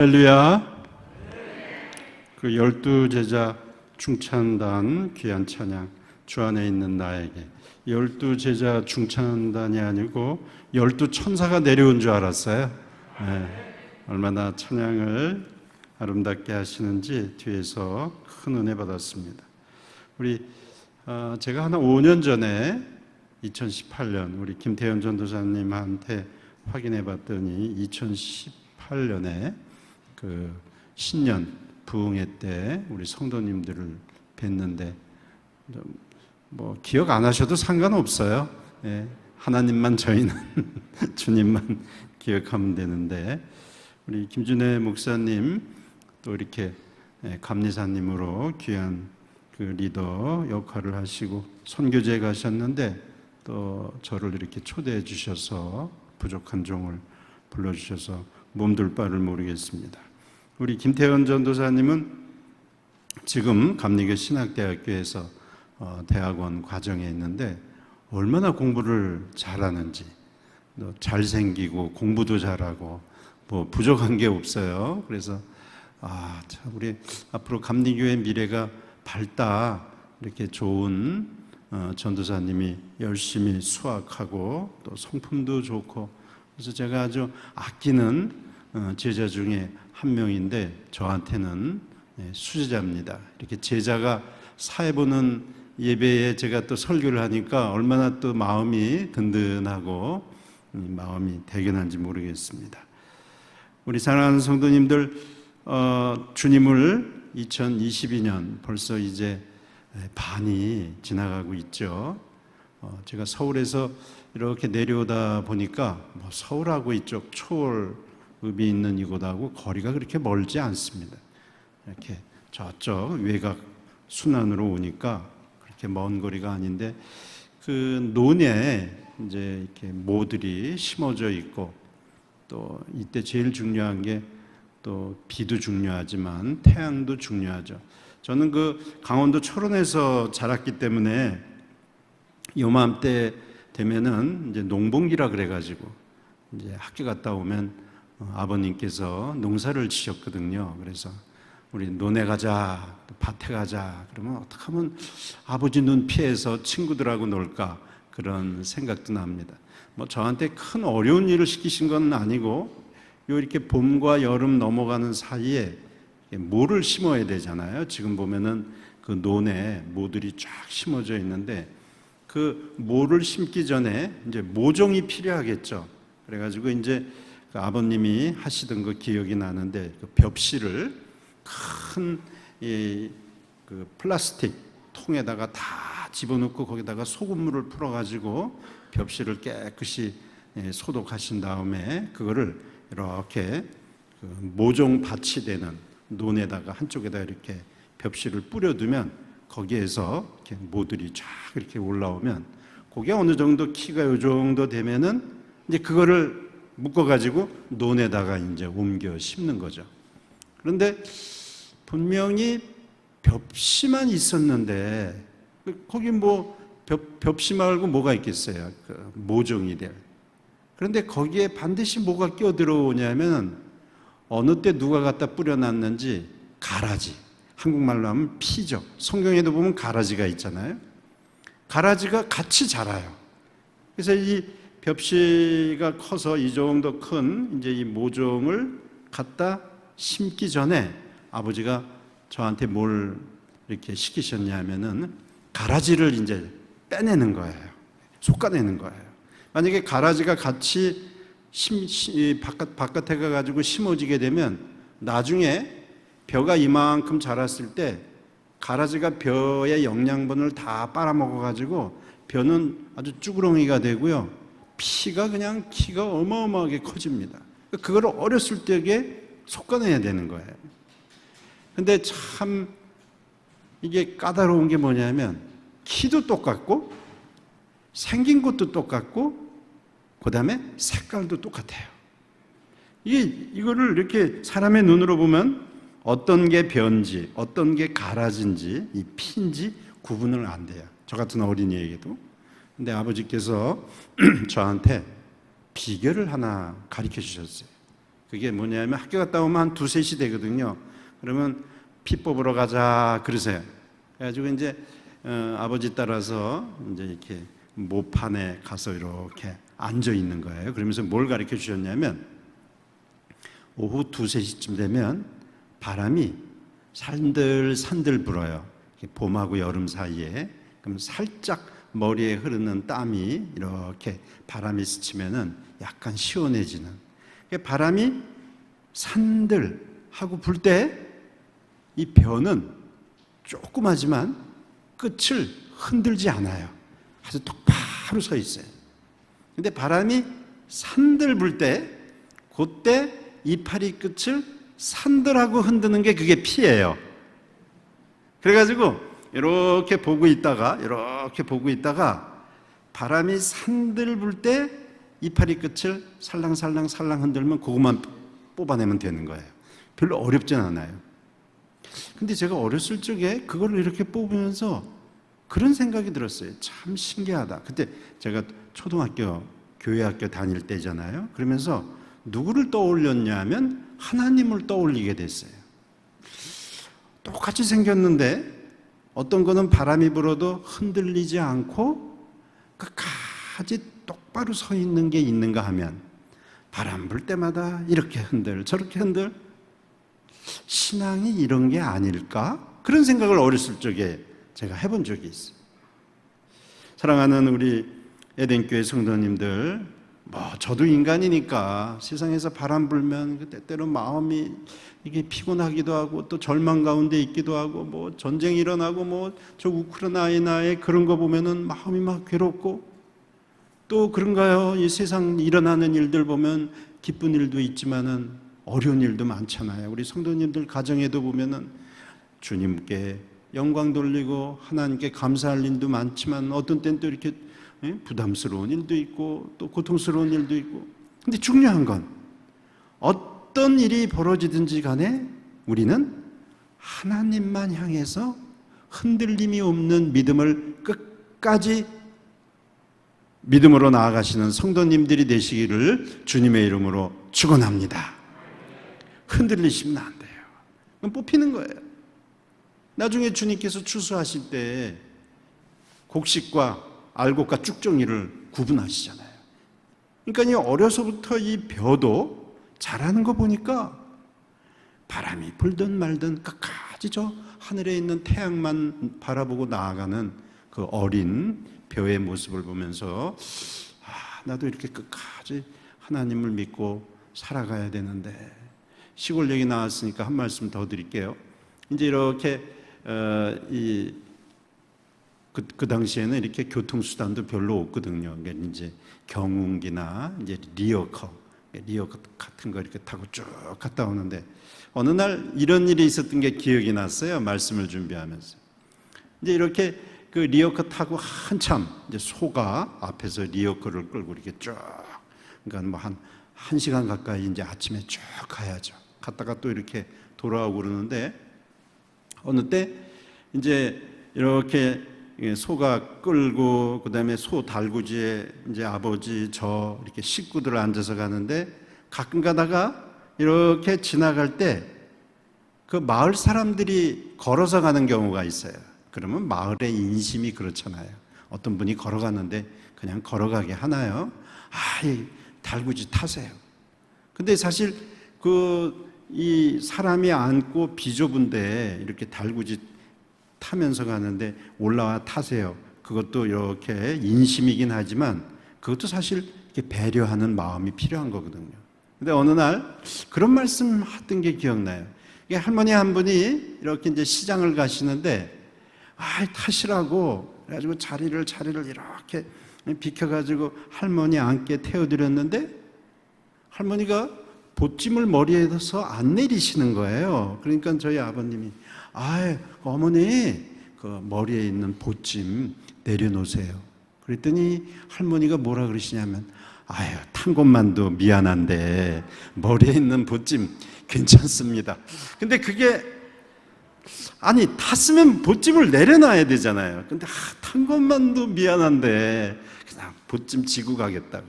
할렐루야. 그 12제자 중찬단 귀한 찬양, 주 안에 있는 나에게. 12제자 중찬단이 아니고 12천사가 내려온 줄 알았어요. 네. 얼마나 찬양을 아름답게 하시는지 뒤에서 큰 은혜 받았습니다. 제가 한 5년 전에 2018년 우리 김태현 전도사님한테 확인해 봤더니 2018년에 그 신년 부흥회 때 우리 성도님들을 뵀는데 뭐 기억 안 하셔도 상관없어요. 예, 하나님만 저희는 주님만 기억하면 되는데 우리 김준혜 목사님 또 이렇게 감리사님으로 귀한 그 리더 역할을 하시고 선교제에 가셨는데 또 저를 이렇게 초대해 주셔서 부족한 종을 불러주셔서 몸둘 바를 모르겠습니다. 우리 김태현 전도사님은 지금 감리교 신학대학교에서 대학원 과정에 있는데 얼마나 공부를 잘하는지, 잘생기고 공부도 잘하고 뭐 부족한 게 없어요. 그래서 참 우리 앞으로 감리교의 미래가 밝다, 이렇게 좋은 전도사님이 열심히 수학하고 또 성품도 좋고, 그래서 제가 아주 아끼는 제자 중에 한 명인데 저한테는 수제자입니다. 이렇게 제자가 사회 보는 예배에 제가 또 설교를 하니까 얼마나 또 마음이 든든하고 마음이 대견한지 모르겠습니다. 우리 사랑하는 성도님들, 주님을 2022년 벌써 이제 반이 지나가고 있죠. 제가 서울에서 이렇게 내려오다 보니까 서울하고 이쪽 초월읍이 있는 이곳하고 거리가 그렇게 멀지 않습니다. 이렇게 저쪽 외곽 순환으로 오니까 그렇게 먼 거리가 아닌데 그 논에 이제 이렇게 모들이 심어져 있고 또 이때 제일 중요한 게 또 비도 중요하지만 태양도 중요하죠. 저는 그 강원도 철원에서 자랐기 때문에 요맘때 되면은 이제 농번기라 그래가지고 이제 학교 갔다 오면 아버님께서 농사를 지셨거든요. 그래서 우리 논에 가자, 밭에 가자. 그러면 어떻게 하면 아버지 눈 피해서 친구들하고 놀까, 그런 생각도 납니다. 뭐 저한테 큰 어려운 일을 시키신 건 아니고 요 이렇게 봄과 여름 넘어가는 사이에 모를 심어야 되잖아요. 지금 보면은 그 논에 모들이 쫙 심어져 있는데 그 모를 심기 전에 이제 모종이 필요하겠죠. 그래가지고 이제 그 아버님이 하시던 그 기억이 나는데 그 벽실을 큰 그 플라스틱 통에다가 다 집어넣고 거기다가 소금물을 풀어가지고 벽실을 깨끗이 소독하신 다음에 그거를 이렇게 그 모종 밭이 되는 논에다가 한쪽에다 이렇게 벽실을 뿌려두면 거기에서 이렇게 모들이 쫙 이렇게 올라오면 그게 어느 정도 키가 요 정도 되면은 이제 그거를 묶어가지고 논에다가 이제 옮겨 심는 거죠. 그런데 분명히 벽시만 있었는데 거기 뭐 벽시 말고 뭐가 있겠어요? 그 모종이 될. 그런데 거기에 반드시 뭐가 끼어 들어오냐면 어느 때 누가 갖다 뿌려놨는지 가라지. 한국말로 하면 피죠. 성경에도 보면 가라지가 있잖아요. 가라지가 같이 자라요. 그래서 이 벽시가 커서 이 정도 큰 이제 이 모종을 갖다 심기 전에 아버지가 저한테 뭘 이렇게 시키셨냐면은 가라지를 이제 빼내는 거예요. 솎아내는 거예요. 만약에 가라지가 같이 바깥에 가가지고 심어지게 되면 나중에 벼가 이만큼 자랐을 때 가라지가 벼의 영양분을 다 빨아먹어가지고 벼는 아주 쭈그렁이가 되고요. 피가 그냥 키가 어마어마하게 커집니다. 그걸 어렸을 때에 솎아내야 되는 거예요. 근데 참 이게 까다로운 게 뭐냐면 키도 똑같고 생긴 것도 똑같고 그 다음에 색깔도 똑같아요. 이거를 이렇게 사람의 눈으로 보면 어떤 게 벼인지 어떤 게 가라지인지 이 피인지 구분을 안 돼요. 저 같은 어린이에게도. 근데 아버지께서 저한테 비결을 하나 가르쳐 주셨어요. 그게 뭐냐면 학교 갔다 오면 한 2, 3시 되거든요. 그러면 피 뽑으러 가자 그러세요. 그래가지고 이제 아버지 따라서 이제 이렇게 모판에 가서 이렇게 앉아 있는 거예요. 그러면서 뭘 가르쳐 주셨냐면 오후 2, 3시쯤 되면 바람이 산들산들 불어요. 봄하고 여름 사이에. 그럼 살짝 머리에 흐르는 땀이 이렇게 바람이 스치면은 약간 시원해지는. 바람이 산들 하고 불 때 이 벼는 조그마지만 끝을 흔들지 않아요. 아주 똑바로 서 있어요. 근데 바람이 산들 불 때 그때 이파리 끝을 산들하고 흔드는 게 그게 피예요. 그래가지고 이렇게 보고 있다가 바람이 산들 불 때 이파리 끝을 살랑살랑 흔들면 그것만 뽑아내면 되는 거예요. 별로 어렵진 않아요. 근데 제가 어렸을 적에 그걸 이렇게 뽑으면서 그런 생각이 들었어요. 참 신기하다. 그때 제가 초등학교 교회학교 다닐 때잖아요. 그러면서 누구를 떠올렸냐 하면 하나님을 떠올리게 됐어요. 똑같이 생겼는데 어떤 거는 바람이 불어도 흔들리지 않고 끝까지 똑바로 서 있는 게 있는가 하면 바람 불 때마다 이렇게 흔들 저렇게 흔들 신앙이 이런 게 아닐까? 그런 생각을 어렸을 적에 제가 해본 적이 있어요. 사랑하는 우리 에덴교회 성도님들, 저도 인간이니까 세상에서 바람 불면 때때로 마음이 이게 피곤하기도 하고 또 절망 가운데 있기도 하고 전쟁이 일어나고 저 우크라이나의 그런 거 보면은 마음이 막 괴롭고 또 그런가요? 이 세상 일어나는 일들 보면 기쁜 일도 있지만은 어려운 일도 많잖아요. 우리 성도님들 가정에도 보면은 주님께 영광 돌리고 하나님께 감사할 일도 많지만 어떤 때는 또 이렇게 부담스러운 일도 있고 또 고통스러운 일도 있고. 근데 중요한 건 어떤 일이 벌어지든지 간에 우리는 하나님만 향해서 흔들림이 없는 믿음을 끝까지 믿음으로 나아가시는 성도님들이 되시기를 주님의 이름으로 축원합니다. 흔들리시면 안 돼요. 그럼 뽑히는 거예요. 나중에 주님께서 추수하실 때 곡식과 알곡과 쭉정이를 구분하시잖아요. 그러니까 이 어려서부터 이 벼도 자라는 거 보니까 바람이 불든 말든 끝까지 저 하늘에 있는 태양만 바라보고 나아가는 그 어린 벼의 모습을 보면서 나도 이렇게 끝까지 하나님을 믿고 살아가야 되는데. 시골 얘기 나왔으니까 한 말씀 더 드릴게요. 이제 이렇게 그 당시에는 이렇게 교통수단도 별로 없거든요. 그러니까 이제 경운기나 이제 리어커 같은 거 이렇게 타고 쭉 갔다 오는데 어느 날 이런 일이 있었던 게 기억이 났어요. 말씀을 준비하면서 이제 이렇게 그 리어커 타고 한참 이제 소가 앞에서 리어커를 끌고 이렇게 쭉 그러니까 한 시간 가까이 이제 아침에 쭉 가야죠. 갔다가 또 이렇게 돌아오고 그러는데 어느 때 이제 이렇게 소가 끌고 그다음에 소 달구지에 이제 아버지 저 이렇게 식구들 앉아서 가는데 가끔 가다가 이렇게 지나갈 때 그 마을 사람들이 걸어서 가는 경우가 있어요. 그러면 마을의 인심이 그렇잖아요. 어떤 분이 걸어가는데 그냥 걸어가게 하나요? 이 달구지 타세요. 근데 사실 이 사람이 앉고 비좁은데 이렇게 달구지 타면서 가는데 올라와 타세요. 그것도 이렇게 인심이긴 하지만 그것도 사실 이렇게 배려하는 마음이 필요한 거거든요. 근데 어느 날 그런 말씀 하던 게 기억나요. 이게 할머니 한 분이 이렇게 이제 시장을 가시는데 타시라고 그래가지고 자리를 이렇게 비켜가지고 할머니 앉게 태워드렸는데 할머니가 보찜을 머리에서 안 내리시는 거예요. 그러니까 저희 아버님이 어머니 그 머리에 있는 보찜 내려놓으세요. 그랬더니 할머니가 뭐라 그러시냐면 탄 것만도 미안한데 머리에 있는 보찜 괜찮습니다. 근데 그게 탔으면 보찜을 내려놔야 되잖아요. 근데 탄 것만도 미안한데 그냥 보찜 지고 가겠다고.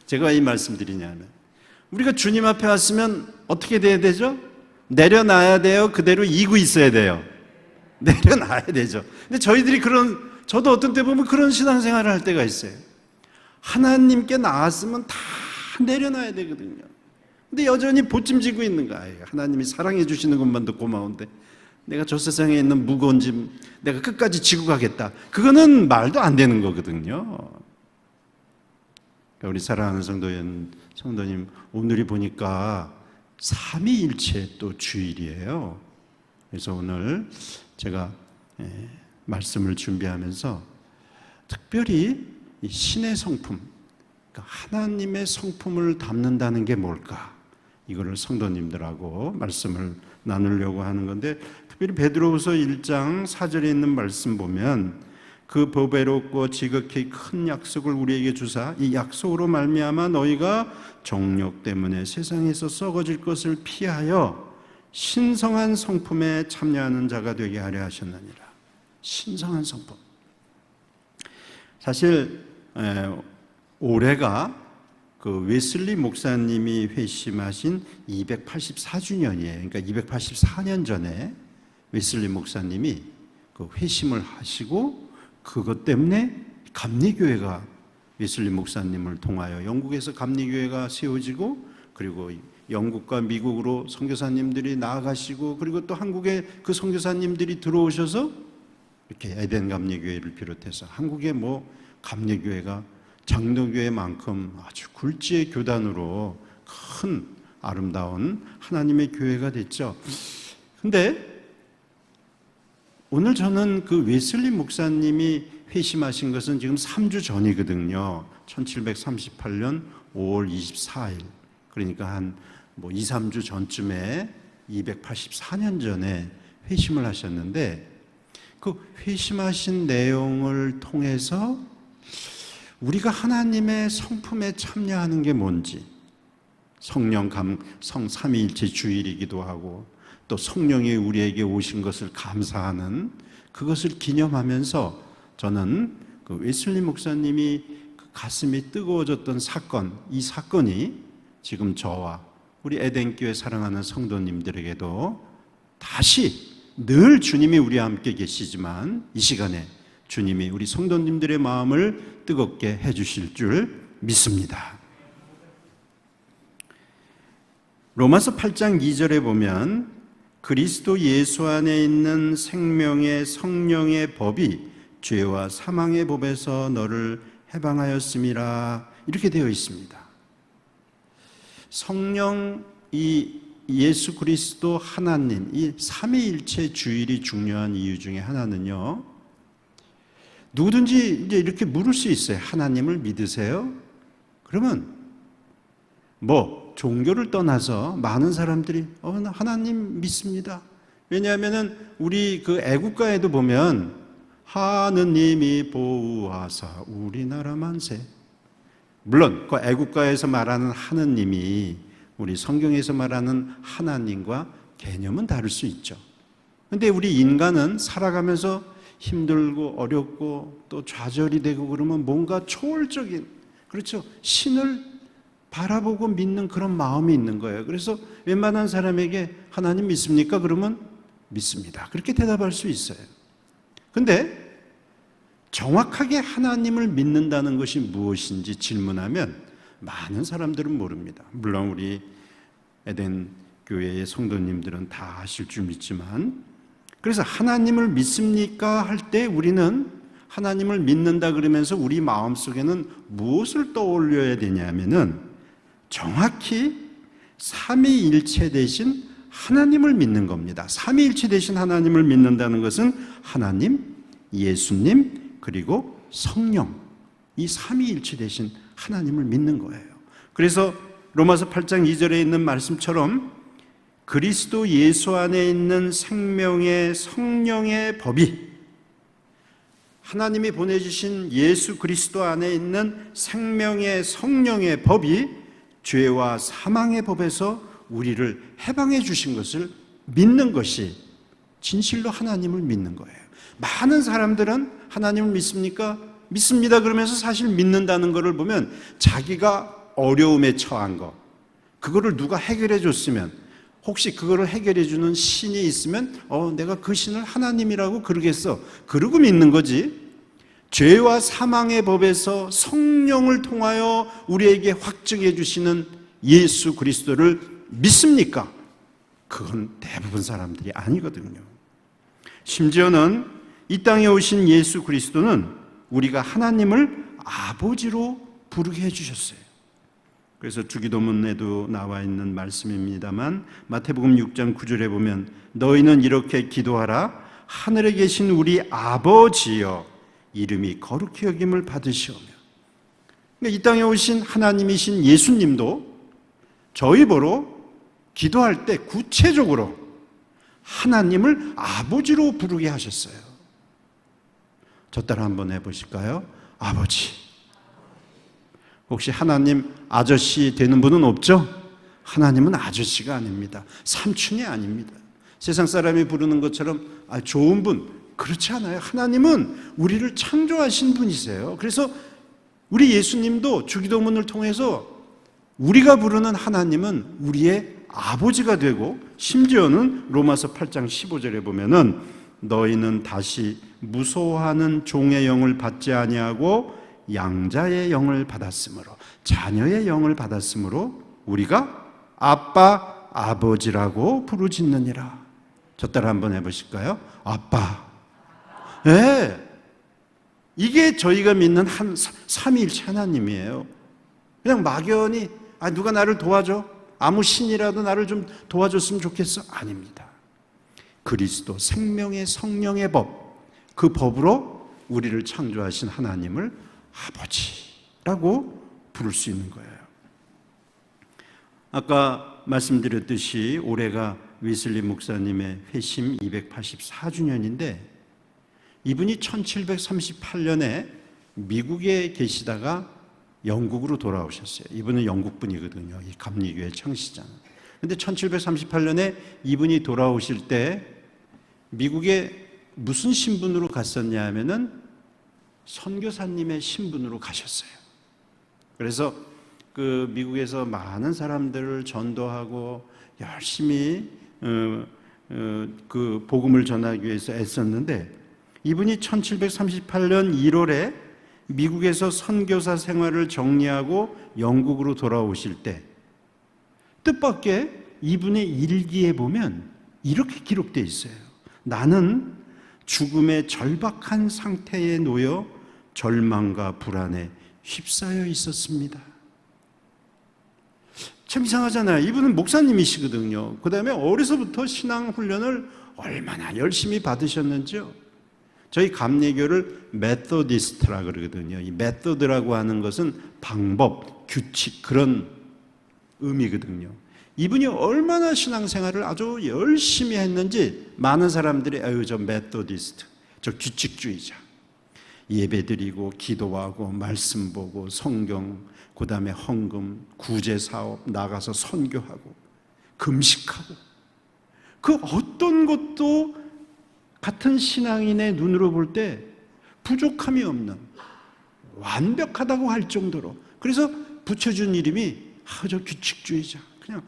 제가 이 말씀 드리냐면 우리가 주님 앞에 왔으면 어떻게 돼야 되죠? 내려놔야 돼요? 그대로 이고 있어야 돼요? 내려놔야 되죠. 근데 저도 어떤 때 보면 그런 신앙생활을 할 때가 있어요. 하나님께 나왔으면 다 내려놔야 되거든요. 근데 여전히 보찜지고 있는 거예요. 하나님이 사랑해 주시는 것만도 고마운데 내가 저 세상에 있는 무거운 짐 내가 끝까지 지고 가겠다. 그거는 말도 안 되는 거거든요. 우리 사랑하는 성도님, 오늘이 보니까 삼위일체 또 주일이에요. 그래서 오늘 제가 말씀을 준비하면서 특별히 이 신의 성품, 그러니까 하나님의 성품을 담는다는 게 뭘까? 이거를 성도님들하고 말씀을 나누려고 하는 건데, 특별히 베드로후서 1장 4절에 있는 말씀 보면 그 보배롭고 지극히 큰 약속을 우리에게 주사 이 약속으로 말미암아 너희가 정욕 때문에 세상에서 썩어질 것을 피하여 신성한 성품에 참여하는 자가 되게 하려 하셨느니라. 신성한 성품. 사실 올해가 그 웨슬리 목사님이 회심하신 284주년이에요. 그러니까 284년 전에 웨슬리 목사님이 그 회심을 하시고 그것 때문에 감리교회가 웨슬리 목사님을 통하여 영국에서 감리교회가 세워지고, 그리고 영국과 미국으로 선교사님들이 나아가시고, 그리고 또 한국에 그 선교사님들이 들어오셔서 이렇게 에덴 감리교회를 비롯해서 한국의 감리교회가 장로교회만큼 아주 굴지의 교단으로 큰 아름다운 하나님의 교회가 됐죠. 근데 오늘 저는 그 웨슬리 목사님이 회심하신 것은 지금 3주 전이거든요. 1738년 5월 24일. 그러니까 한 2, 3주 전쯤에 284년 전에 회심을 하셨는데, 그 회심하신 내용을 통해서 우리가 하나님의 성품에 참여하는 게 뭔지, 성령 삼위일체 주일이기도 하고 또 성령이 우리에게 오신 것을 감사하는 그것을 기념하면서 저는 그 웨슬리 목사님이 그 가슴이 뜨거워졌던 사건, 이 사건이 지금 저와 우리 에덴교회 사랑하는 성도님들에게도 다시 늘 주님이 우리와 함께 계시지만 이 시간에 주님이 우리 성도님들의 마음을 뜨겁게 해주실 줄 믿습니다. 로마서 8장 2절에 보면 그리스도 예수 안에 있는 생명의 성령의 법이 죄와 사망의 법에서 너를 해방하였음이라, 이렇게 되어 있습니다. 성령, 이 예수 그리스도 하나님, 이 삼위일체 주일이 중요한 이유 중에 하나는요, 누구든지 이제 이렇게 물을 수 있어요. 하나님을 믿으세요? 그러면 종교를 떠나서 많은 사람들이 나 하나님 믿습니다. 왜냐하면은 우리 그 애국가에도 보면 하느님이 보호하사 우리나라 만세. 물론 그 애국가에서 말하는 하느님이 우리 성경에서 말하는 하나님과 개념은 다를 수 있죠. 근데 우리 인간은 살아가면서 힘들고 어렵고 또 좌절이 되고 그러면 뭔가 초월적인, 그렇죠, 신을 바라보고 믿는 그런 마음이 있는 거예요. 그래서 웬만한 사람에게 하나님 믿습니까? 그러면 믿습니다. 그렇게 대답할 수 있어요. 근데 정확하게 하나님을 믿는다는 것이 무엇인지 질문하면 많은 사람들은 모릅니다. 물론 우리 에덴 교회의 성도님들은 다 아실 줄 믿지만, 그래서 하나님을 믿습니까? 할 때 우리는 하나님을 믿는다 그러면서 우리 마음속에는 무엇을 떠올려야 되냐면은 정확히 삼위일체 대신 하나님을 믿는 겁니다. 삼위일체 대신 하나님을 믿는다는 것은 하나님, 예수님, 그리고 성령, 이 삼위일체 대신 하나님을 믿는 거예요. 그래서 로마서 8장 2절에 있는 말씀처럼 그리스도 예수 안에 있는 생명의 성령의 법이, 하나님이 보내주신 예수 그리스도 안에 있는 생명의 성령의 법이 죄와 사망의 법에서 우리를 해방해 주신 것을 믿는 것이 진실로 하나님을 믿는 거예요. 많은 사람들은 하나님을 믿습니까? 믿습니다 그러면서 사실 믿는다는 것을 보면 자기가 어려움에 처한 것, 그거를 누가 해결해 줬으면, 혹시 그거를 해결해 주는 신이 있으면 내가 그 신을 하나님이라고 그러겠어. 그러고 믿는 거지. 죄와 사망의 법에서 성령을 통하여 우리에게 확증해 주시는 예수 그리스도를 믿습니까? 그건 대부분 사람들이 아니거든요. 심지어는 이 땅에 오신 예수 그리스도는 우리가 하나님을 아버지로 부르게 해주셨어요. 그래서 주기도문에도 나와 있는 말씀입니다만, 마태복음 6장 9절에 보면 너희는 이렇게 기도하라. 하늘에 계신 우리 아버지여, 이름이 거룩히 여김을 받으시오며. 그러니까 이 땅에 오신 하나님이신 예수님도 저희 보러 기도할 때 구체적으로 하나님을 아버지로 부르게 하셨어요. 저 따라 한번 해보실까요? 아버지. 혹시 하나님 아저씨 되는 분은 없죠? 하나님은 아저씨가 아닙니다. 삼촌이 아닙니다. 세상 사람이 부르는 것처럼 좋은 분, 그렇지 않아요. 하나님은 우리를 창조하신 분이세요. 그래서 우리 예수님도 주기도문을 통해서 우리가 부르는 하나님은 우리의 아버지가 되고, 심지어는 로마서 8장 15절에 보면은 너희는 다시 무소하는 종의 영을 받지 아니하고 양자의 영을 받았으므로, 자녀의 영을 받았으므로 우리가 아빠 아버지라고 부르짖느니라. 저 따라 한번 해보실까요? 아빠. 네, 이게 저희가 믿는 삼위일체 하나님이에요. 그냥 막연히 누가 나를 도와줘? 아무 신이라도 나를 좀 도와줬으면 좋겠어? 아닙니다. 그리스도 생명의 성령의 법, 그 법으로 우리를 창조하신 하나님을 아버지라고 부를 수 있는 거예요. 아까 말씀드렸듯이 올해가 웨슬리 목사님의 회심 284주년인데 이분이 1738년에 미국에 계시다가 영국으로 돌아오셨어요. 이분은 영국 분이거든요. 이 감리교회 창시자는. 그런데 1738년에 이분이 돌아오실 때 미국에 무슨 신분으로 갔었냐 하면은 선교사님의 신분으로 가셨어요. 그래서 그 미국에서 많은 사람들을 전도하고 열심히 그 복음을 전하기 위해서 애썼는데, 이분이 1738년 1월에 미국에서 선교사 생활을 정리하고 영국으로 돌아오실 때 뜻밖의 이분의 일기에 보면 이렇게 기록되어 있어요. 나는 죽음의 절박한 상태에 놓여 절망과 불안에 휩싸여 있었습니다. 참 이상하잖아요. 이분은 목사님이시거든요. 그 다음에 어려서부터 신앙 훈련을 얼마나 열심히 받으셨는지요. 저희 감리교를 메소디스트라 그러거든요. 이 메소드라고 하는 것은 방법, 규칙, 그런 의미거든요. 이분이 얼마나 신앙생활을 아주 열심히 했는지 많은 사람들이 저 메소디스트, 저 규칙주의자, 예배드리고 기도하고 말씀 보고 성경, 그 다음에 헌금, 구제사업 나가서 선교하고 금식하고, 그 어떤 것도 같은 신앙인의 눈으로 볼 때 부족함이 없는, 완벽하다고 할 정도로. 그래서 붙여준 이름이 저 규칙주의자. 그냥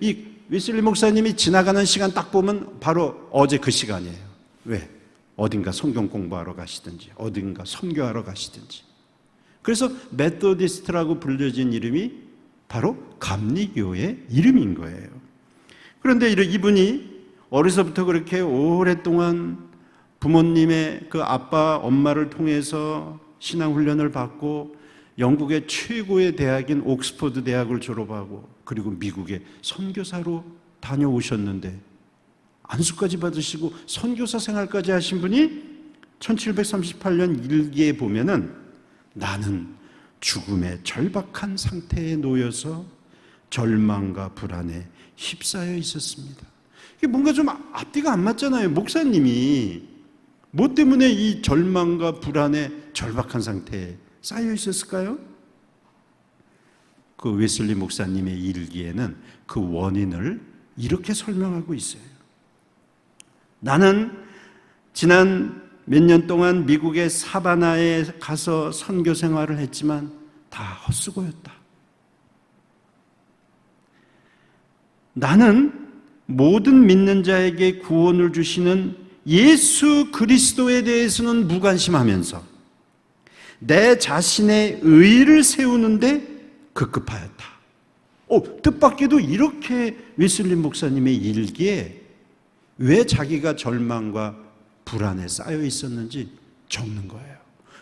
이 웨슬리 목사님이 지나가는 시간 딱 보면 바로 어제 그 시간이에요. 왜? 어딘가 성경 공부하러 가시든지 어딘가 선교하러 가시든지. 그래서 메소디스트라고 불려진 이름이 바로 감리교의 이름인 거예요. 그런데 이분이 어려서부터 그렇게 오랫동안 부모님의 그 아빠, 엄마를 통해서 신앙훈련을 받고 영국의 최고의 대학인 옥스퍼드 대학을 졸업하고 그리고 미국에 선교사로 다녀오셨는데 안수까지 받으시고 선교사 생활까지 하신 분이 1738년 일기에 보면은 나는 죽음의 절박한 상태에 놓여서 절망과 불안에 휩싸여 있었습니다. 이게 뭔가 좀 앞뒤가 안 맞잖아요. 목사님이 뭐 때문에 이 절망과 불안에 절박한 상태에 쌓여 있었을까요? 그 웨슬리 목사님의 일기에는 그 원인을 이렇게 설명하고 있어요. 나는 지난 몇 년 동안 미국의 사바나에 가서 선교 생활을 했지만 다 헛수고였다. 나는 모든 믿는 자에게 구원을 주시는 예수 그리스도에 대해서는 무관심하면서 내 자신의 의의를 세우는데 급급하였다. 뜻밖에도 이렇게 웨슬리 목사님의 일기에 왜 자기가 절망과 불안에 쌓여 있었는지 적는 거예요.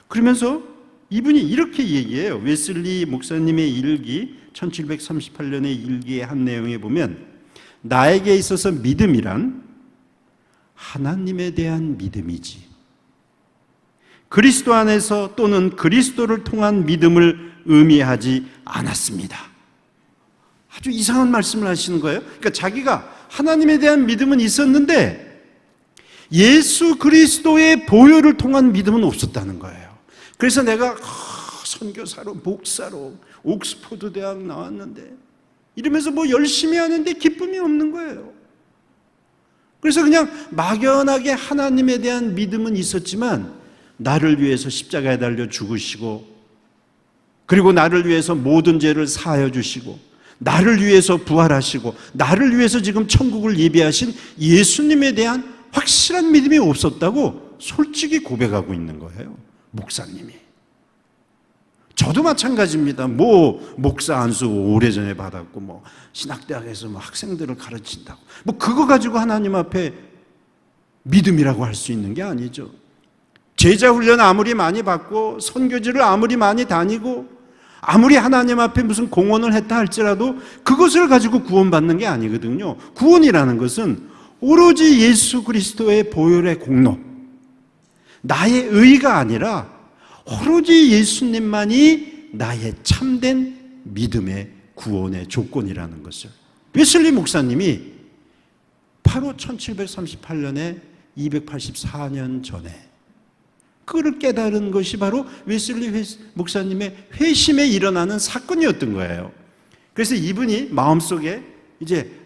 그러면서 이분이 이렇게 얘기해요. 웨슬리 목사님의 일기 1738년의 일기의 한 내용에 보면 나에게 있어서 믿음이란 하나님에 대한 믿음이지 그리스도 안에서 또는 그리스도를 통한 믿음을 의미하지 않았습니다. 아주 이상한 말씀을 하시는 거예요. 그러니까 자기가 하나님에 대한 믿음은 있었는데 예수 그리스도의 보혈을 통한 믿음은 없었다는 거예요. 그래서 내가 선교사로 목사로 옥스퍼드 대학 나왔는데 이러면서 뭐 열심히 하는데 기쁨이 없는 거예요. 그래서 그냥 막연하게 하나님에 대한 믿음은 있었지만 나를 위해서 십자가에 달려 죽으시고 그리고 나를 위해서 모든 죄를 사하여 주시고 나를 위해서 부활하시고 나를 위해서 지금 천국을 예비하신 예수님에 대한 확실한 믿음이 없었다고 솔직히 고백하고 있는 거예요. 목사님이. 저도 마찬가지입니다. 목사 안수 오래전에 받았고 신학대학에서 학생들을 가르친다고 그거 가지고 하나님 앞에 믿음이라고 할 수 있는 게 아니죠. 제자 훈련 아무리 많이 받고 선교지를 아무리 많이 다니고 아무리 하나님 앞에 무슨 공헌을 했다 할지라도 그것을 가지고 구원받는 게 아니거든요. 구원이라는 것은 오로지 예수 그리스도의 보혈의 공로, 나의 의가 아니라 오로지 예수님만이 나의 참된 믿음의 구원의 조건이라는 것을 웨슬리 목사님이 바로 1738년에 284년 전에 그를 깨달은 것이 바로 웨슬리 목사님의 회심에 일어나는 사건이었던 거예요. 그래서 이분이 마음속에 이제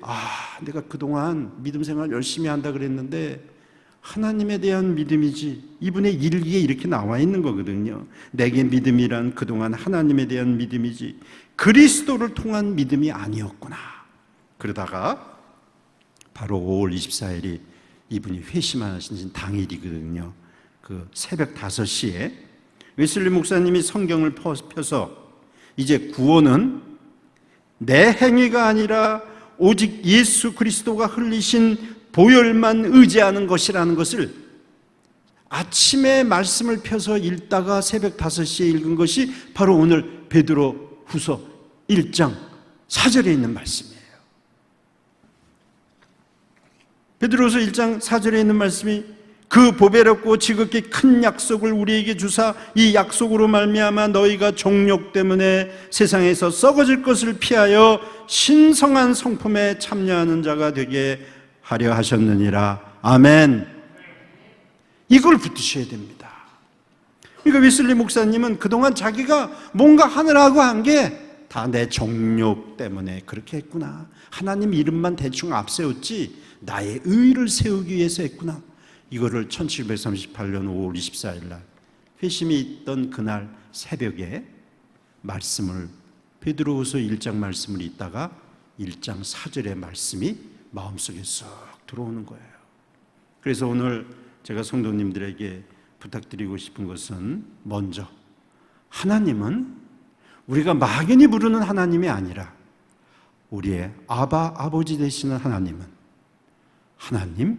내가 그동안 믿음 생활 열심히 한다 그랬는데 하나님에 대한 믿음이지, 이분의 일기에 이렇게 나와 있는 거거든요. 내게 믿음이란 그동안 하나님에 대한 믿음이지 그리스도를 통한 믿음이 아니었구나. 그러다가 바로 5월 24일이 이분이 회심하신 당일이거든요. 그 새벽 5시에 웨슬리 목사님이 성경을 펴서 이제 구원은 내 행위가 아니라 오직 예수 그리스도가 흘리신 보혈만 의지하는 것이라는 것을 아침에 말씀을 펴서 읽다가 새벽 5시에 읽은 것이 바로 오늘 베드로 후서 1장 4절에 있는 말씀이에요. 베드로후서 1장 4절에 있는 말씀이 그 보배롭고 지극히 큰 약속을 우리에게 주사 이 약속으로 말미암아 너희가 정욕 때문에 세상에서 썩어질 것을 피하여 신성한 성품에 참여하는 자가 되게 하려 하셨느니라. 아멘. 이걸 붙이셔야 됩니다. 그러니까 웨슬리 목사님은 그동안 자기가 뭔가 하느라고 한 게 다 내 정욕 때문에 그렇게 했구나. 하나님 이름만 대충 앞세웠지 나의 의의를 세우기 위해서 했구나. 이거를 1738년 5월 24일 날 회심이 있던 그날 새벽에 말씀을 베드로후서 1장 말씀을 읽다가 1장 4절의 말씀이 마음속에 쏙 들어오는 거예요. 그래서 오늘 제가 성도님들에게 부탁드리고 싶은 것은 먼저 하나님은 우리가 막연히 부르는 하나님이 아니라 우리의 아버지 되시는 하나님은 하나님,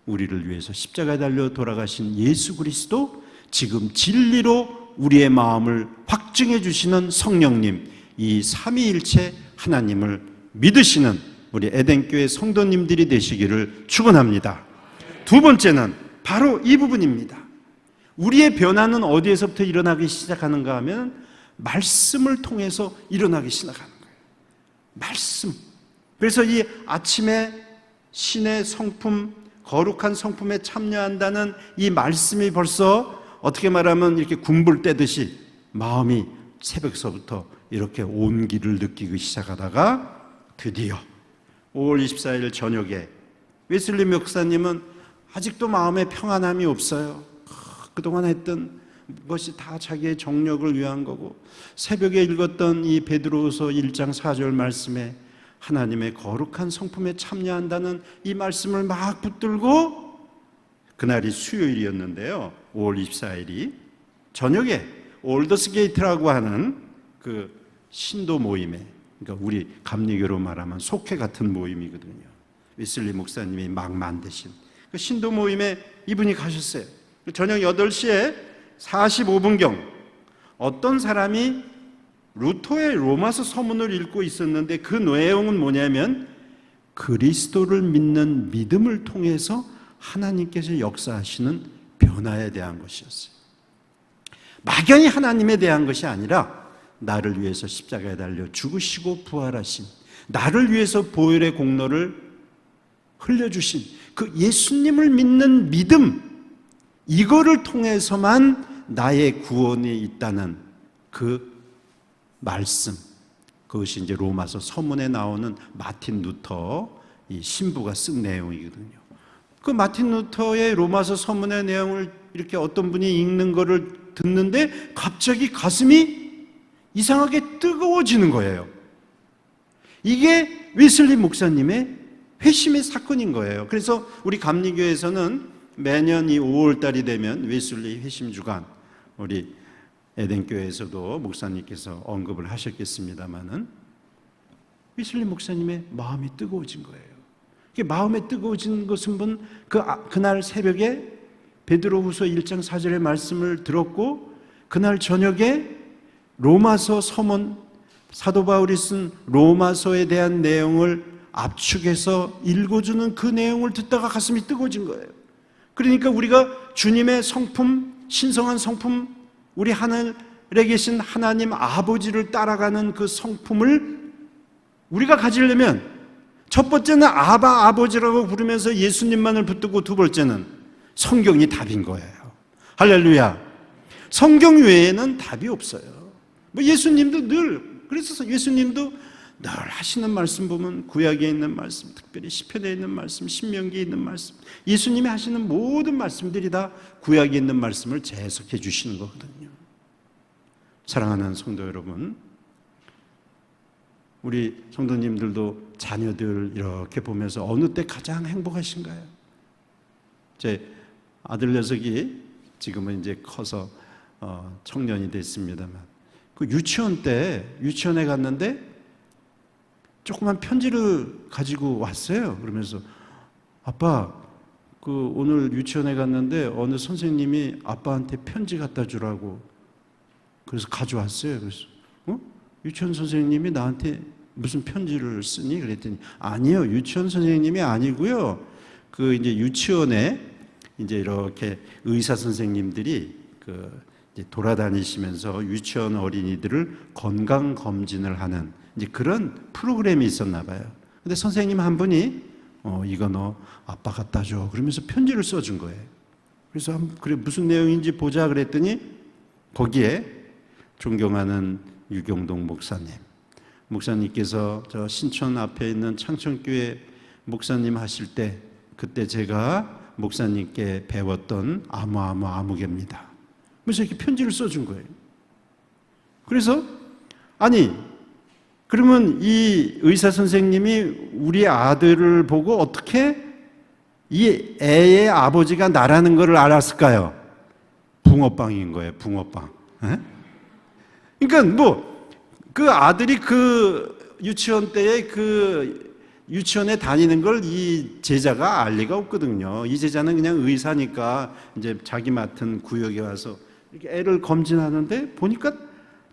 우리를 위해서 십자가에 달려 돌아가신 예수 그리스도, 지금 진리로 우리의 마음을 확증해 주시는 성령님, 이 삼위일체 하나님을 믿으시는 우리 에덴교회 성도님들이 되시기를 축원합니다. 두 번째는 바로 이 부분입니다. 우리의 변화는 어디에서부터 일어나기 시작하는가 하면 말씀을 통해서 일어나기 시작하는 거예요. 말씀. 그래서 이 아침에 신의 성품, 거룩한 성품에 참여한다는 이 말씀이 벌써 어떻게 말하면 이렇게 군불 떼듯이 마음이 새벽서부터 이렇게 온기를 느끼기 시작하다가 드디어 5월 24일 저녁에 웨슬리 목사님은 아직도 마음에 평안함이 없어요. 그동안 했던 것이 다 자기의 정력을 위한 거고 새벽에 읽었던 이 베드로후서 1장 4절 말씀에 하나님의 거룩한 성품에 참여한다는 이 말씀을 막 붙들고, 그날이 수요일이었는데요, 5월 24일이 저녁에 올더스 게이트라고 하는 그 신도 모임에, 그러니까 우리 감리교로 말하면 속회 같은 모임이거든요. 웨슬리 목사님이 막 만드신 그 신도 모임에 이분이 가셨어요. 저녁 8시에 45분경 어떤 사람이 루터의 로마서 서문을 읽고 있었는데, 그 내용은 뭐냐면 그리스도를 믿는 믿음을 통해서 하나님께서 역사하시는 변화에 대한 것이었어요. 막연히 하나님에 대한 것이 아니라 나를 위해서 십자가에 달려 죽으시고 부활하신, 나를 위해서 보혈의 공로를 흘려주신 그 예수님을 믿는 믿음, 이거를 통해서만 나의 구원이 있다는 그 말씀, 그것이 이제 로마서 서문에 나오는 마틴 루터 이 신부가 쓴 내용이거든요. 그 마틴 루터의 로마서 서문의 내용을 이렇게 어떤 분이 읽는 거를 듣는데 갑자기 가슴이 이상하게 뜨거워지는 거예요. 이게 웨슬리 목사님의 회심의 사건인 거예요. 그래서 우리 감리교에서는 매년 이 5월 달이 되면 웨슬리 회심 주간, 우리 에덴교회에서도 목사님께서 언급을 하셨겠습니다마는 웨슬리 목사님의 마음이 뜨거워진 거예요. 이게 마음에 뜨거워진 것은 그날 새벽에 베드로후서 1장 4절의 말씀을 들었고, 그날 저녁에 로마서 서문, 사도 바울이 쓴 로마서에 대한 내용을 압축해서 읽어주는 그 내용을 듣다가 가슴이 뜨거워진 거예요. 그러니까 우리가 주님의 성품, 신성한 성품, 우리 하늘에 계신 하나님 아버지를 따라가는 그 성품을 우리가 가지려면, 첫 번째는 아바 아버지라고 부르면서 예수님만을 붙들고, 두 번째는 성경이 답인 거예요. 할렐루야. 성경 외에는 답이 없어요. 예수님도 그래서 예수님도 늘 하시는 말씀 보면 구약에 있는 말씀, 특별히 시편에 있는 말씀, 신명기에 있는 말씀, 예수님이 하시는 모든 말씀들이 다 구약에 있는 말씀을 재해석해 주시는 거거든요. 사랑하는 성도 여러분, 우리 성도님들도 자녀들 이렇게 보면서 어느 때 가장 행복하신가요? 제 아들 녀석이 지금은 이제 커서 청년이 됐습니다만, 그 유치원 때 유치원에 갔는데 조그만 편지를 가지고 왔어요. 그러면서 아빠, 그 오늘 유치원에 갔는데 어느 선생님이 아빠한테 편지 갖다 주라고 그래서 가져왔어요. 그래서 유치원 선생님이 나한테 무슨 편지를 쓰니? 그랬더니 아니요, 유치원 선생님이 아니고요. 그 이제 유치원에 이제 이렇게 의사 선생님들이 이제 돌아다니시면서 유치원 어린이들을 건강 검진을 하는 이제 그런 프로그램이 있었나 봐요. 근데 선생님 한 분이 이거 너 아빠 갖다 줘 그러면서 편지를 써준 거예요. 그래서 그래 무슨 내용인지 보자 그랬더니 거기에 존경하는 유경동 목사님께서 저 신촌 앞에 있는 창천교회 목사님 하실 때 그때 제가 목사님께 배웠던 아무개입니다. 그래서 이렇게 편지를 써준 거예요. 그래서 아니 그러면 이 의사 선생님이 우리 아들을 보고 어떻게 이 애의 아버지가 나라는 것을 알았을까요? 붕어빵인 거예요. 붕어빵. 에? 그러니까 그 아들이 그 유치원 때에 그 유치원에 다니는 걸 이 제자가 알 리가 없거든요. 이 제자는 그냥 의사니까 이제 자기 맡은 구역에 와서 이렇게 애를 검진하는데 보니까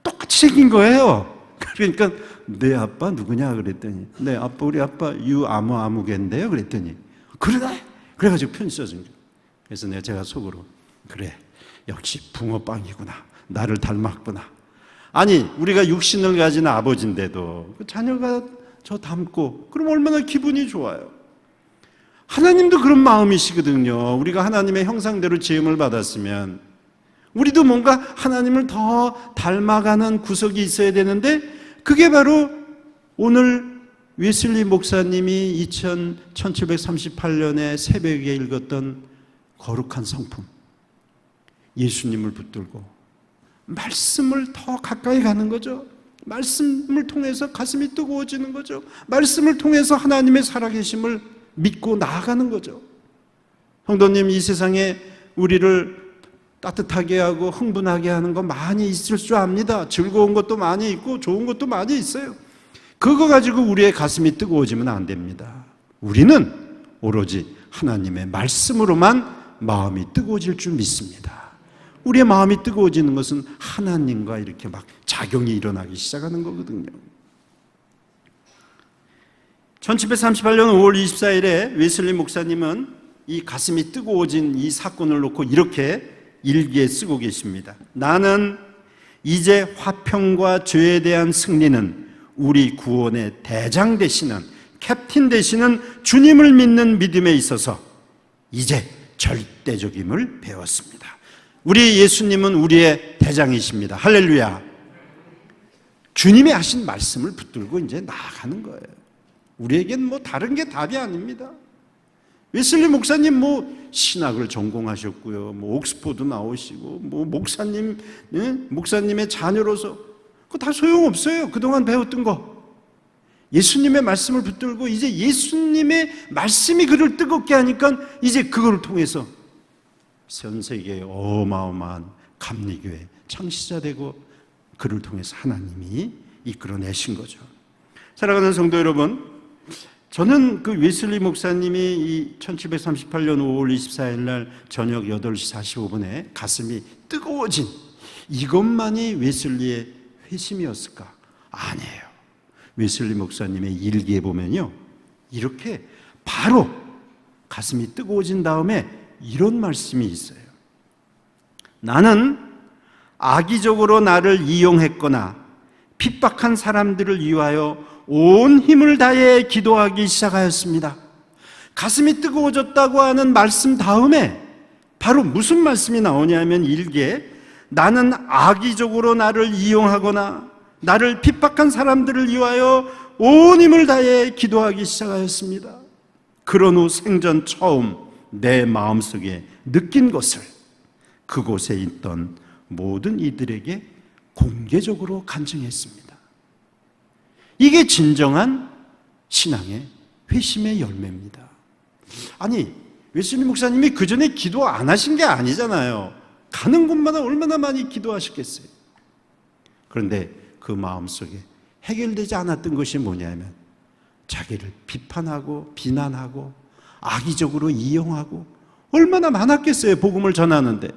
똑같이 생긴 거예요. 그러니까 내 아빠 누구냐 그랬더니 내 아빠 우리 아빠 아무개인데요 그랬더니 그러네. 그래가지고 편지 써준 거예요. 그래서 제가 속으로 그래 역시 붕어빵이구나. 나를 닮았구나. 아니 우리가 육신을 가진 아버지인데도 그 자녀가 저 닮고 그럼 얼마나 기분이 좋아요. 하나님도 그런 마음이시거든요. 우리가 하나님의 형상대로 지음을 받았으면 우리도 뭔가 하나님을 더 닮아가는 구석이 있어야 되는데 그게 바로 오늘 웨슬리 목사님이 1738년에 새벽에 읽었던 거룩한 성품, 예수님을 붙들고 말씀을 더 가까이 가는 거죠. 말씀을 통해서 가슴이 뜨거워지는 거죠. 말씀을 통해서 하나님의 살아계심을 믿고 나아가는 거죠. 성도님, 이 세상에 우리를 따뜻하게 하고 흥분하게 하는 거 많이 있을 줄 압니다. 즐거운 것도 많이 있고 좋은 것도 많이 있어요. 그거 가지고 우리의 가슴이 뜨거워지면 안 됩니다. 우리는 오로지 하나님의 말씀으로만 마음이 뜨거워질 줄 믿습니다. 우리의 마음이 뜨거워지는 것은 하나님과 이렇게 막 작용이 일어나기 시작하는 거거든요. 1738년 5월 24일에 웨슬리 목사님은 이 가슴이 뜨거워진 이 사건을 놓고 이렇게 일기에 쓰고 계십니다. 나는 이제 화평과 죄에 대한 승리는 우리 구원의 대장 되시는, 캡틴 되시는 주님을 믿는 믿음에 있어서 이제 절대적임을 배웠습니다. 우리 예수님은 우리의 대장이십니다. 할렐루야. 주님이 하신 말씀을 붙들고 이제 나아가는 거예요. 우리에겐 뭐 다른 게 답이 아닙니다. 웨슬리 목사님 신학을 전공하셨고요. 옥스포드 나오시고 목사님, 목사님의 자녀로서 그거 다 소용없어요. 그동안 배웠던 거. 예수님의 말씀을 붙들고 이제 예수님의 말씀이 그를 뜨겁게 하니까 이제 그걸 통해서 전 세계의 어마어마한 감리교회 창시자 되고 그를 통해서 하나님이 이끌어내신 거죠. 사랑하는 성도 여러분, 저는 그 웨슬리 목사님이 이 1738년 5월 24일 날 저녁 8시 45분에 가슴이 뜨거워진 이것만이 웨슬리의 회심이었을까? 아니에요. 웨슬리 목사님의 일기에 보면요, 이렇게 바로 가슴이 뜨거워진 다음에 이런 말씀이 있어요. 나는 악의적으로 나를 이용했거나 핍박한 사람들을 위하여 온 힘을 다해 기도하기 시작하였습니다. 가슴이 뜨거워졌다고 하는 말씀 다음에 바로 무슨 말씀이 나오냐면 일기에 나는 악의적으로 나를 이용하거나 나를 핍박한 사람들을 위하여 온 힘을 다해 기도하기 시작하였습니다. 그런 후 생전 처음 내 마음속에 느낀 것을 그곳에 있던 모든 이들에게 공개적으로 간증했습니다. 이게 진정한 신앙의 회심의 열매입니다. 아니, 웨슬리 목사님이 그 전에 기도 안 하신 게 아니잖아요. 가는 곳마다 얼마나 많이 기도하셨겠어요. 그런데 그 마음속에 해결되지 않았던 것이 뭐냐면 자기를 비판하고 비난하고 악의적으로 이용하고 얼마나 많았겠어요. 복음을 전하는데.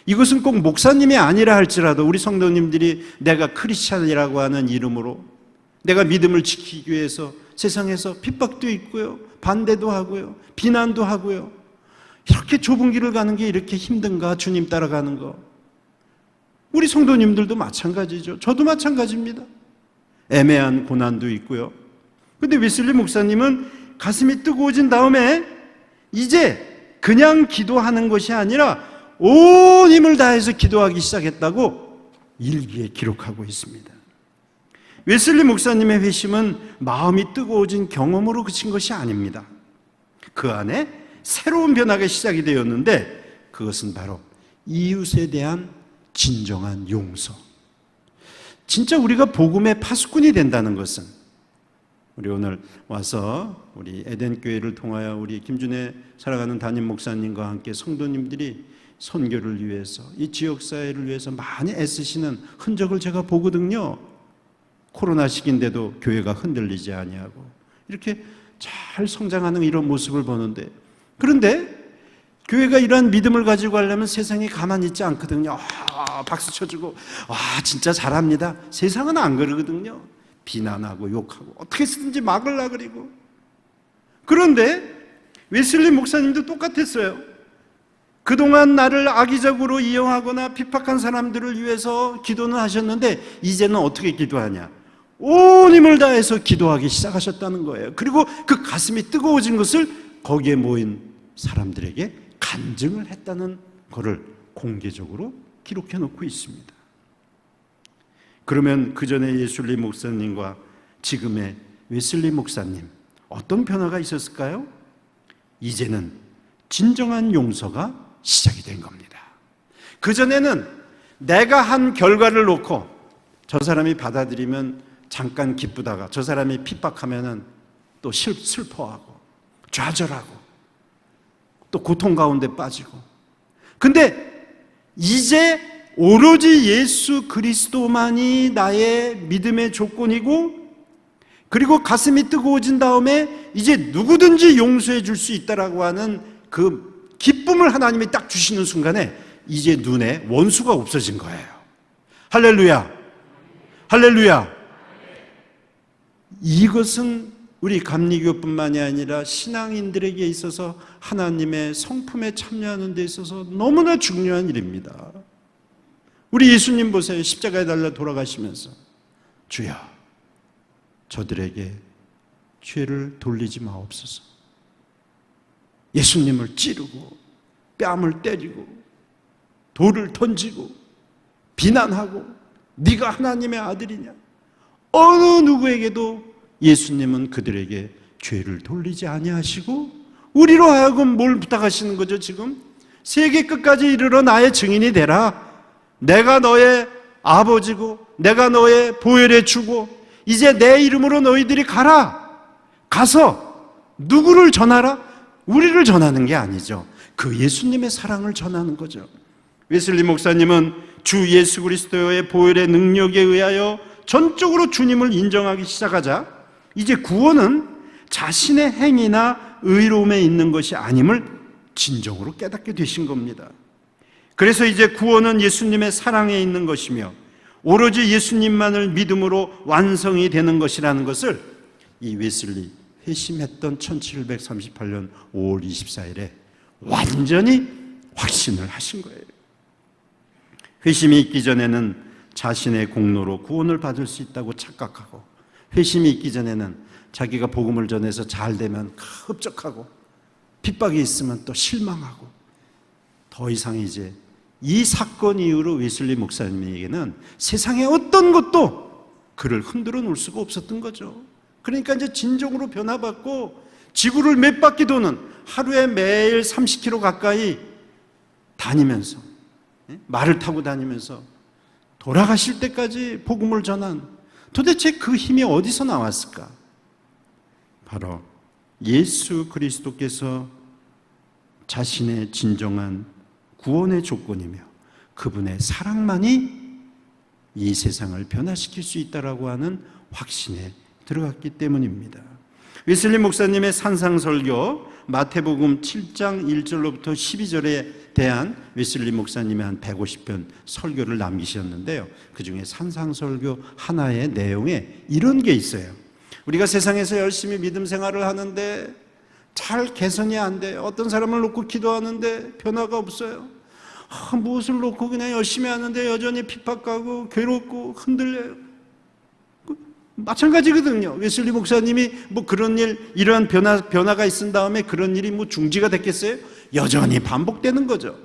이것은 꼭 목사님이 아니라 할지라도 우리 성도님들이 내가 크리스찬이라고 하는 이름으로 내가 믿음을 지키기 위해서 세상에서 핍박도 있고요, 반대도 하고요, 비난도 하고요. 이렇게 좁은 길을 가는 게 이렇게 힘든가? 주님 따라가는 거. 우리 성도님들도 마찬가지죠. 저도 마찬가지입니다. 애매한 고난도 있고요. 근데 웨슬리 목사님은 가슴이 뜨거워진 다음에 이제 그냥 기도하는 것이 아니라 온 힘을 다해서 기도하기 시작했다고 일기에 기록하고 있습니다. 웨슬리 목사님의 회심은 마음이 뜨거워진 경험으로 그친 것이 아닙니다. 그 안에 새로운 변화가 시작이 되었는데 그것은 바로 이웃에 대한 진정한 용서. 진짜 우리가 복음의 파수꾼이 된다는 것은 우리 오늘 와서 우리 에덴교회를 통하여 우리 김준혜 사랑하는 담임 목사님과 함께 성도님들이 선교를 위해서 이 지역사회를 위해서 많이 애쓰시는 흔적을 제가 보거든요. 코로나 시기인데도 교회가 흔들리지 아니하고 이렇게 잘 성장하는 이런 모습을 보는데, 그런데 교회가 이러한 믿음을 가지고 하려면 세상이 가만히 있지 않거든요. 박수 쳐주고 진짜 잘합니다. 세상은 안 그러거든요. 비난하고 욕하고 어떻게 쓰든지 막으려고 그리고. 그런데 웨슬리 목사님도 똑같았어요. 그동안 나를 악의적으로 이용하거나 핍박한 사람들을 위해서 기도는 하셨는데 이제는 어떻게 기도하냐? 온 힘을 다해서 기도하기 시작하셨다는 거예요. 그리고 그 가슴이 뜨거워진 것을 거기에 모인 사람들에게 간증을 했다는 것을 공개적으로 기록해 놓고 있습니다. 그러면 그 전에 웨슬리 목사님과 지금의 웨슬리 목사님 어떤 변화가 있었을까요? 이제는 진정한 용서가 시작이 된 겁니다. 그전에는 내가 한 결과를 놓고 저 사람이 받아들이면 잠깐 기쁘다가 저 사람이 핍박하면은 또 슬퍼하고 좌절하고 또 고통 가운데 빠지고. 근데 이제 오로지 예수 그리스도만이 나의 믿음의 조건이고, 그리고 가슴이 뜨거워진 다음에 이제 누구든지 용서해 줄 수 있다라고 하는 그 기쁨을 하나님이 딱 주시는 순간에 이제 눈에 원수가 없어진 거예요. 할렐루야, 할렐루야. 이것은 우리 감리교뿐만이 아니라 신앙인들에게 있어서 하나님의 성품에 참여하는 데 있어서 너무나 중요한 일입니다. 우리 예수님 보세요. 십자가에 달려 돌아가시면서 주여, 저들에게 죄를 돌리지 마옵소서. 예수님을 찌르고 뺨을 때리고 돌을 던지고 비난하고 네가 하나님의 아들이냐. 어느 누구에게도 예수님은 그들에게 죄를 돌리지 아니하시고 우리로 하여금 뭘 부탁하시는 거죠? 지금 세계 끝까지 이르러 나의 증인이 되라. 내가 너의 아버지고 내가 너의 보혈의 주고 이제 내 이름으로 너희들이 가라. 가서 누구를 전하라? 우리를 전하는 게 아니죠. 그 예수님의 사랑을 전하는 거죠. 웨슬리 목사님은 주 예수 그리스도의 보혈의 능력에 의하여 전적으로 주님을 인정하기 시작하자 이제 구원은 자신의 행위나 의로움에 있는 것이 아님을 진정으로 깨닫게 되신 겁니다. 그래서 이제 구원은 예수님의 사랑에 있는 것이며 오로지 예수님만을 믿음으로 완성이 되는 것이라는 것을 이 웨슬리 회심했던 1738년 5월 24일에 완전히 확신을 하신 거예요. 회심이 있기 전에는 자신의 공로로 구원을 받을 수 있다고 착각하고, 회심이 있기 전에는 자기가 복음을 전해서 잘 되면 흡족하고, 핍박이 있으면 또 실망하고, 더 이상 이제 이 사건 이후로 웨슬리 목사님에게는 세상의 어떤 것도 그를 흔들어 놓을 수가 없었던 거죠. 그러니까 이제 진정으로 변화받고 지구를 몇 바퀴 도는, 하루에 매일 30km 가까이 다니면서, 말을 타고 다니면서 돌아가실 때까지 복음을 전한, 도대체 그 힘이 어디서 나왔을까? 바로 예수 그리스도께서 자신의 진정한 구원의 조건이며 그분의 사랑만이 이 세상을 변화시킬 수 있다라고 하는 확신에 들어갔기 때문입니다. 웨슬리 목사님의 산상설교 마태복음 7장 1절로부터 12절에 대한 웨슬리 목사님의 한 150편 설교를 남기셨는데요, 그 중에 산상설교 하나의 내용에 이런 게 있어요. 우리가 세상에서 열심히 믿음 생활을 하는데 잘 개선이 안 돼요. 어떤 사람을 놓고 기도하는데 변화가 없어요. 무엇을 놓고 그냥 열심히 하는데 여전히 핍박하고 괴롭고 흔들려요. 마찬가지거든요. 웨슬리 목사님이 뭐 그런 일, 이러한 변화가 있은 다음에 그런 일이 뭐 중지가 됐겠어요? 여전히 반복되는 거죠.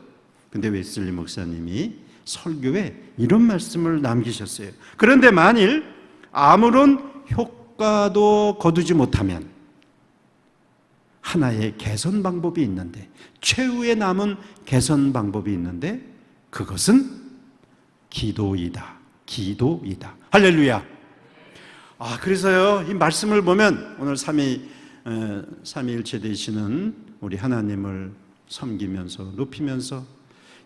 근데 웨슬리 목사님이 설교에 이런 말씀을 남기셨어요. 그런데 만일 아무런 효과도 거두지 못하면 하나의 개선 방법이 있는데, 최후에 남은 개선 방법이 있는데 그것은 기도이다. 기도이다. 할렐루야. 그래서요, 이 말씀을 보면 오늘 삼위일체 되시는 우리 하나님을 섬기면서 높이면서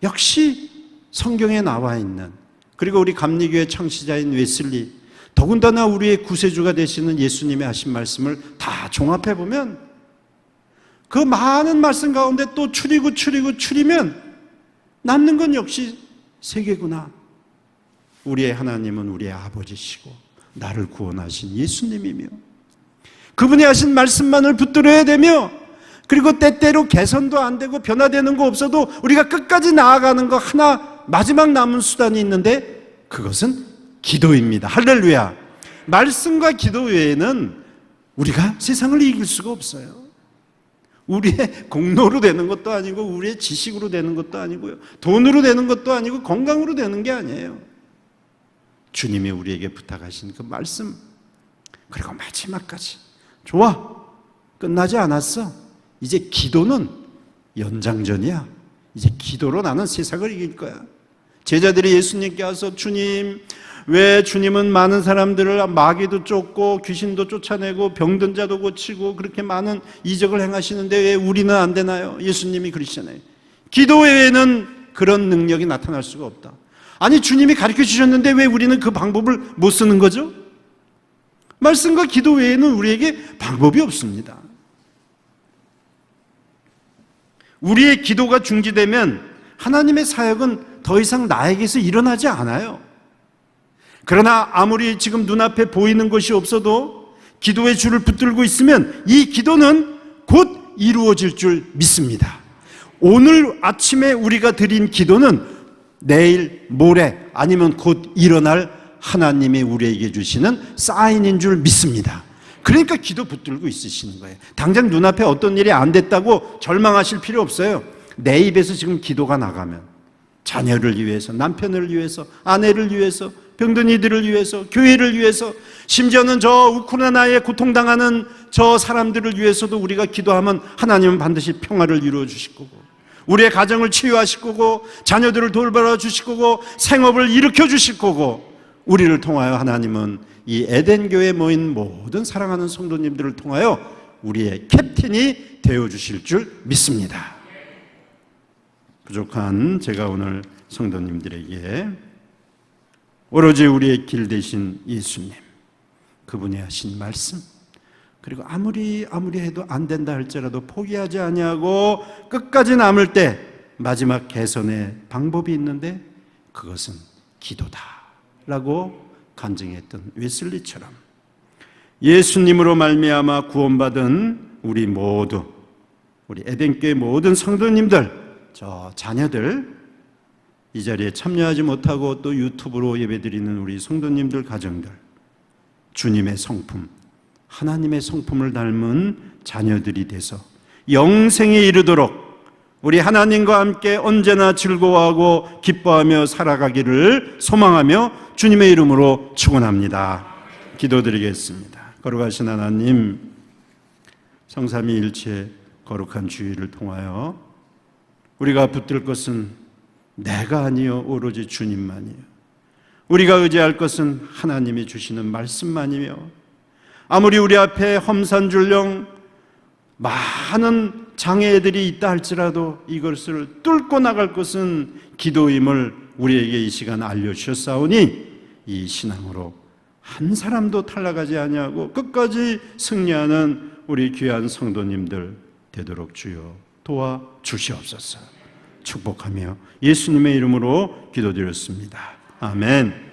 역시 성경에 나와 있는, 그리고 우리 감리교회 창시자인 웨슬리, 더군다나 우리의 구세주가 되시는 예수님의 하신 말씀을 다 종합해 보면 그 많은 말씀 가운데 또 추리면 남는 건 역시 세 개구나. 우리의 하나님은 우리의 아버지시고 나를 구원하신 예수님이며 그분이 하신 말씀만을 붙들어야 되며, 그리고 때때로 개선도 안 되고 변화되는 거 없어도 우리가 끝까지 나아가는 거 하나, 마지막 남은 수단이 있는데 그것은 기도입니다. 할렐루야. 말씀과 기도 외에는 우리가 세상을 이길 수가 없어요. 우리의 공로로 되는 것도 아니고 우리의 지식으로 되는 것도 아니고요, 돈으로 되는 것도 아니고 건강으로 되는 게 아니에요. 주님이 우리에게 부탁하신 그 말씀, 그리고 마지막까지. 좋아, 끝나지 않았어. 이제 기도는 연장전이야. 이제 기도로 나는 세상을 이길 거야. 제자들이 예수님께 와서 주님, 왜 주님은 많은 사람들을 마귀도 쫓고 귀신도 쫓아내고 병든 자도 고치고 그렇게 많은 이적을 행하시는데 왜 우리는 안 되나요? 예수님이 그러시잖아요. 기도 외에는 그런 능력이 나타날 수가 없다. 아니, 주님이 가르쳐 주셨는데 왜 우리는 그 방법을 못 쓰는 거죠? 말씀과 기도 외에는 우리에게 방법이 없습니다. 우리의 기도가 중지되면 하나님의 사역은 더 이상 나에게서 일어나지 않아요. 그러나 아무리 지금 눈앞에 보이는 것이 없어도 기도의 줄을 붙들고 있으면 이 기도는 곧 이루어질 줄 믿습니다. 오늘 아침에 우리가 드린 기도는 내일, 모레 아니면 곧 일어날 하나님이 우리에게 주시는 사인인 줄 믿습니다. 그러니까 기도 붙들고 있으시는 거예요. 당장 눈앞에 어떤 일이 안 됐다고 절망하실 필요 없어요. 내 입에서 지금 기도가 나가면 자녀를 위해서, 남편을 위해서, 아내를 위해서, 병든 이들을 위해서, 교회를 위해서, 심지어는 저 우크라이나에 고통당하는 저 사람들을 위해서도 우리가 기도하면 하나님은 반드시 평화를 이루어 주실 거고, 우리의 가정을 치유하실 거고, 자녀들을 돌보아 주실 거고, 생업을 일으켜 주실 거고, 우리를 통하여 하나님은 이 에덴교회에 모인 모든 사랑하는 성도님들을 통하여 우리의 캡틴이 되어주실 줄 믿습니다. 부족한 제가 오늘 성도님들에게 오로지 우리의 길 되신 예수님, 그분이 하신 말씀, 그리고 아무리 해도 안 된다 할지라도 포기하지 아니하고 끝까지 남을 때 마지막 개선의 방법이 있는데 그것은 기도다 라고 간증했던 웨슬리처럼 예수님으로 말미암아 구원받은 우리 모두, 우리 에덴교회 모든 성도님들, 저 자녀들, 이 자리에 참여하지 못하고 또 유튜브로 예배드리는 우리 성도님들 가정들, 주님의 성품, 하나님의 성품을 닮은 자녀들이 돼서 영생에 이르도록 우리 하나님과 함께 언제나 즐거워하고 기뻐하며 살아가기를 소망하며 주님의 이름으로 축원합니다. 기도드리겠습니다. 거룩하신 하나님, 성삼위일체 거룩한 주일을 통하여 우리가 붙들 것은 내가 아니요 오로지 주님만이요, 우리가 의지할 것은 하나님이 주시는 말씀만이며, 아무리 우리 앞에 험산줄령 많은 장애들이 있다 할지라도 이것을 뚫고 나갈 것은 기도임을 우리에게 이 시간 알려주셨사오니 이 신앙으로 한 사람도 탈락하지 아니하고 끝까지 승리하는 우리 귀한 성도님들 되도록 주여 도와주시옵소서. 축복하며 예수님의 이름으로 기도드렸습니다. 아멘.